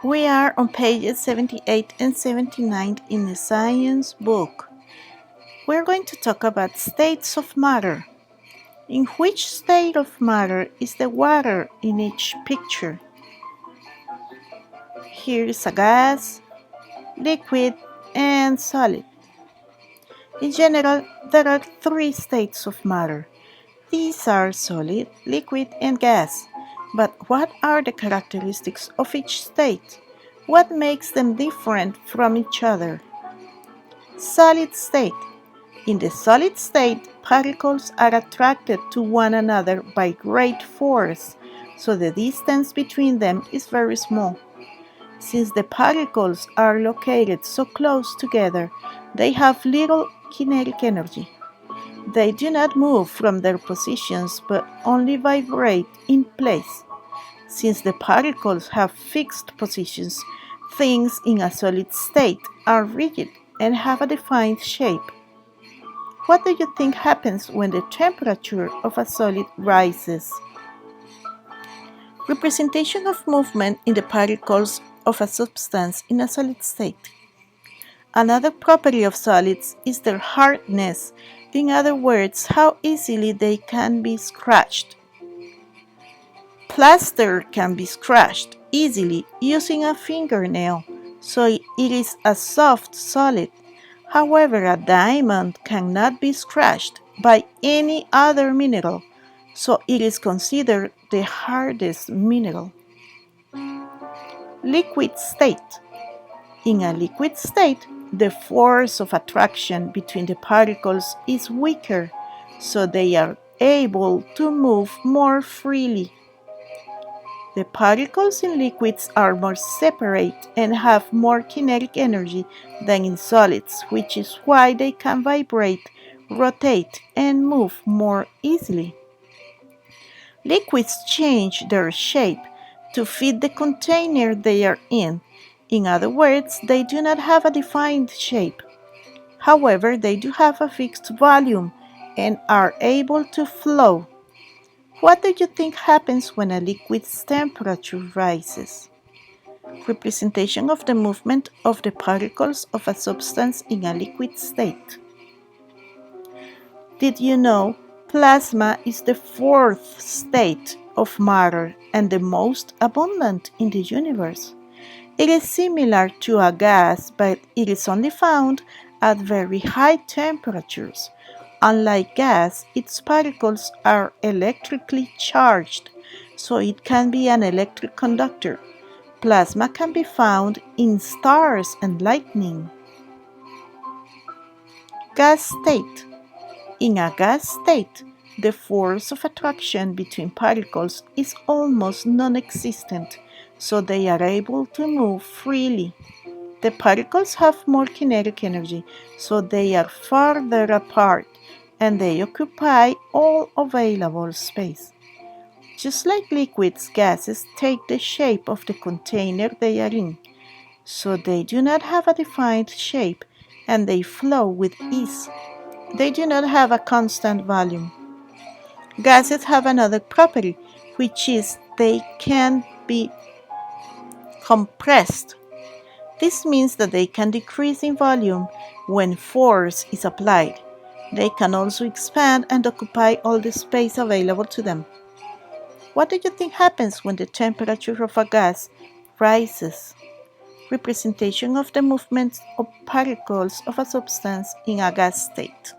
We are on pages 78 and 79 in the science book. We're going to talk about states of matter. In which state of matter is the water in each picture? Here is a gas, liquid, and solid. In general, there are three states of matter. These are solid, liquid, and gas. But what are the characteristics of each state? What makes them different from each other? Solid state. In the solid state, particles are attracted to one another by great force, so the distance between them is very small. Since the particles are located so close together, they have little kinetic energy. They do not move from their positions but only vibrate in place. Since the particles have fixed positions, things in a solid state are rigid and have a defined shape. What do you think happens when the temperature of a solid rises? Representation of movement in the particles of a substance in a solid state. Another property of solids is their hardness, in other words, how easily they can be scratched. Plaster can be scratched easily using a fingernail, so it is a soft solid. However, a diamond cannot be scratched by any other mineral, so it is considered the hardest mineral. Liquid state. In a liquid state, the force of attraction between the particles is weaker, so they are able to move more freely. The particles in liquids are more separate and have more kinetic energy than in solids, which is why they can vibrate, rotate, and move more easily. Liquids change their shape to fit the container they are in. In other words, they do not have a defined shape. However, they do have a fixed volume and are able to flow. What do you think happens when a liquid's temperature rises? Representation of the movement of the particles of a substance in a liquid state. Did you know plasma is the fourth state of matter and the most abundant in the universe? It is similar to a gas, but it is only found at very high temperatures. Unlike gas, its particles are electrically charged, so it can be an electric conductor. Plasma can be found in stars and lightning. Gas state. In a gas state, the force of attraction between particles is almost non-existent, so they are able to move freely. The particles have more kinetic energy, so they are farther apart and they occupy all available space. Just like liquids, gases take the shape of the container they are in, so they do not have a defined shape and they flow with ease. They do not have a constant volume. Gases have another property, which is they can be compressed. This means that they can decrease in volume when force is applied. They can also expand and occupy all the space available to them. What do you think happens when the temperature of a gas rises? Representation of the movements of particles of a substance in a gas state.